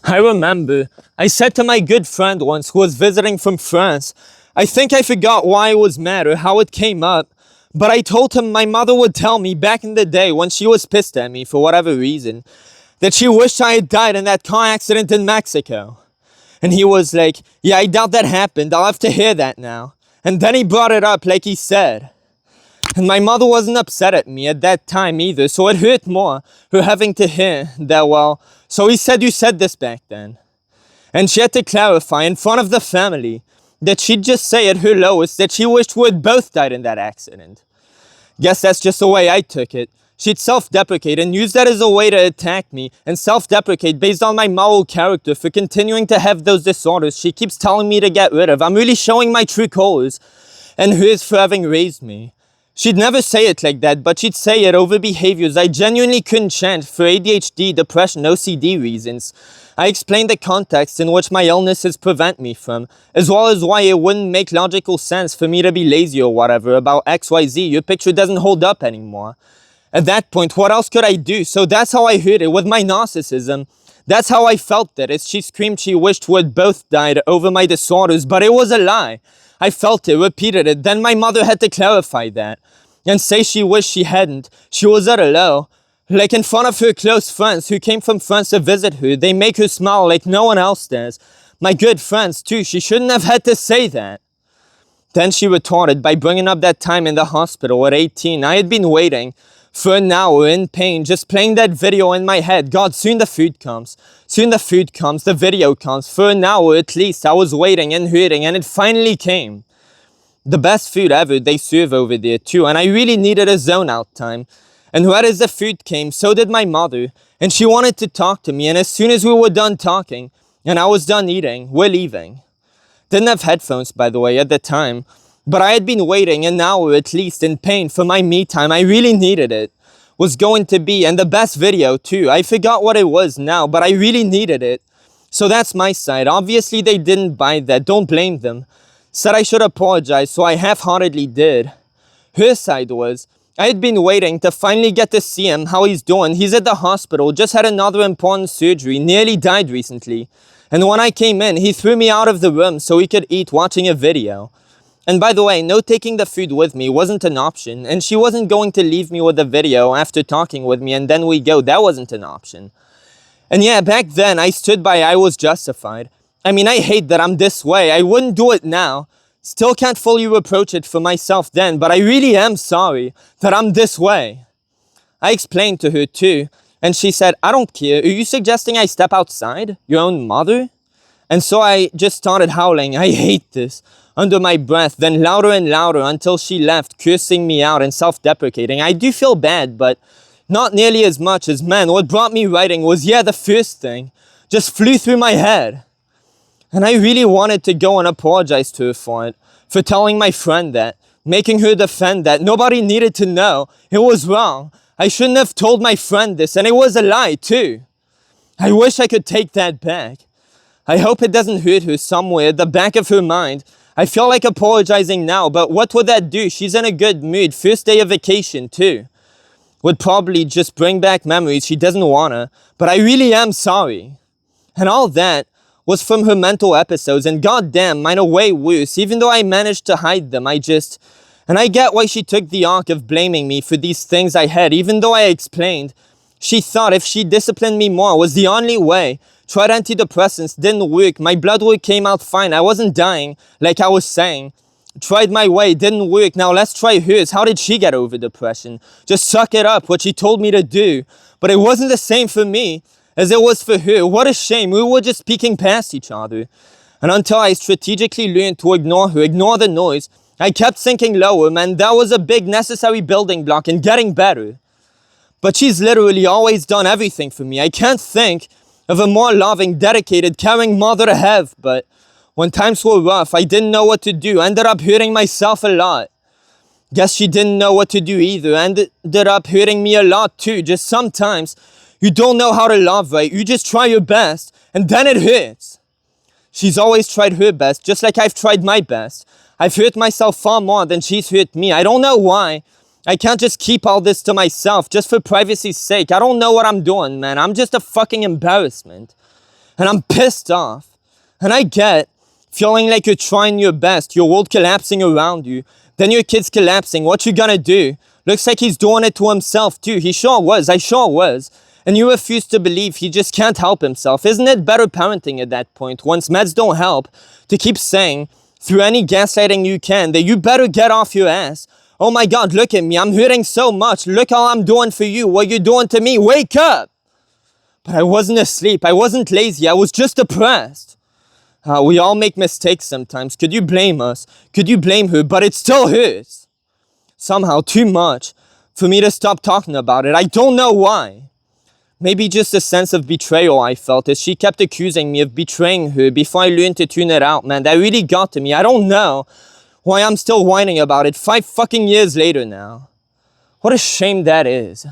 I remember I said to my good friend once who was visiting from France, I think I forgot why I was mad or how it came up, but I told him my mother would tell me back in the day when she was pissed at me for whatever reason, that she wished I had died in that car accident in Mexico. And he was like, yeah, I doubt that happened. I'll have to hear that now. And then he brought it up like he said. And my mother wasn't upset at me at that time either, so it hurt more, her having to hear that, well, so he said you said this back then. And she had to clarify in front of the family that she'd just say at her lowest that she wished we had both died in that accident. Guess that's just the way I took it. She'd self-deprecate and use that as a way to attack me and self-deprecate based on my moral character for continuing to have those disorders she keeps telling me to get rid of. I'm really showing my true colors and hers for having raised me. She'd never say it like that, but she'd say it over behaviors I genuinely couldn't change for ADHD, depression, OCD reasons. I explained the context in which my illnesses prevent me from, as well as why it wouldn't make logical sense for me to be lazy or whatever about XYZ. Your picture doesn't hold up anymore. At that point, what else could I do? So that's how I heard it with my narcissism. That's how I felt it as she screamed she wished we had both died over my disorders, but it was a lie. I felt it, repeated it, then my mother had to clarify that and say she wished she hadn't. She was at a low, like in front of her close friends who came from France to visit her. They make her smile like no one else does. My good friends too, she shouldn't have had to say that. Then she retorted by bringing up that time in the hospital at 18. I had been waiting for an hour in pain, just playing that video in my head. God, soon the food comes. Soon the food comes, the video comes. For an hour at least, I was waiting and hurting, and it finally came. The best food ever they serve over there too, and I really needed a zone out time. And right as the food came, so did my mother, and she wanted to talk to me, and as soon as we were done talking, and I was done eating, we're leaving. Didn't have headphones, by the way, at the time. But I had been waiting an hour at least in pain for my me time. I really needed it. Was going to be, and the best video too. I forgot what it was now, but I really needed it. So that's my side. Obviously they didn't buy that. Don't blame them. Said I should apologize, so I half-heartedly did. Her side was, I had been waiting to finally get to see him, how he's doing. He's at the hospital, just had another important surgery, nearly died recently. And when I came in, he threw me out of the room so he could eat watching a video. And by the way, no taking the food with me wasn't an option, and she wasn't going to leave me with the video after talking with me and then we go. That wasn't an option. And yeah, back then I stood by I was justified. I mean, I hate that I'm this way. I wouldn't do it now. Still can't fully reproach it for myself then, but I really am sorry that I'm this way. I explained to her too, and she said, I don't care. Are you suggesting I step outside? Your own mother? And so I just started howling, I hate this, under my breath, then louder and louder until she left, cursing me out and self-deprecating. I do feel bad, but not nearly as much as, man, what brought me writing was, yeah, the first thing just flew through my head. And I really wanted to go and apologize to her for it, for telling my friend that, making her defend that. Nobody needed to know. It was wrong. I shouldn't have told my friend this, and it was a lie too. I wish I could take that back. I hope it doesn't hurt her somewhere at the back of her mind. I feel like apologizing now, but what would that do? She's in a good mood. First day of vacation too. Would probably just bring back memories she doesn't wanna, but I really am sorry. And all that was from her mental episodes, and goddamn, mine are way worse, even though I managed to hide them. And I get why she took the arc of blaming me for these things I had, even though I explained. She thought if she disciplined me more was the only way. Tried antidepressants, didn't work. My blood work came out fine. I wasn't dying, like I was saying. Tried my way, didn't work. Now let's try hers. How did she get over depression? Just suck it up, what she told me to do. But it wasn't the same for me as it was for her. What a shame. We were just speaking past each other. And until I strategically learned to ignore her, ignore the noise, I kept sinking lower, man. That was a big necessary building block in getting better. But she's literally always done everything for me. I can't think of a more loving, dedicated, caring mother to have, but when times were rough, I didn't know what to do. Ended up hurting myself a lot. Guess she didn't know what to do either. Ended up hurting me a lot too. Just sometimes you don't know how to love right. You just try your best, and then it hurts. She's always tried her best, just like I've tried my best. I've hurt myself far more than she's hurt me. I don't know why. I can't just keep all this to myself just for privacy's sake. I don't know what I'm doing, man. I'm just a fucking embarrassment. And I'm pissed off. And I get feeling like you're trying your best, your world collapsing around you, then your kid's collapsing. What you gonna do? Looks like he's doing it to himself too. He sure was. I sure was. And you refuse to believe he just can't help himself. Isn't it better parenting at that point, once meds don't help, to keep saying, through any gaslighting you can, that you better get off your ass? Oh my God, look at me. I'm hurting so much. Look how I'm doing for you. What you're doing to me. Wake up! But I wasn't asleep. I wasn't lazy. I was just depressed. We all make mistakes sometimes. Could you blame us? Could you blame her? But it still hurts. Somehow, too much for me to stop talking about it. I don't know why. Maybe just a sense of betrayal I felt as she kept accusing me of betraying her before I learned to tune it out, man. That really got to me. I don't know why I'm still whining about it 5 fucking years later now. What a shame that is.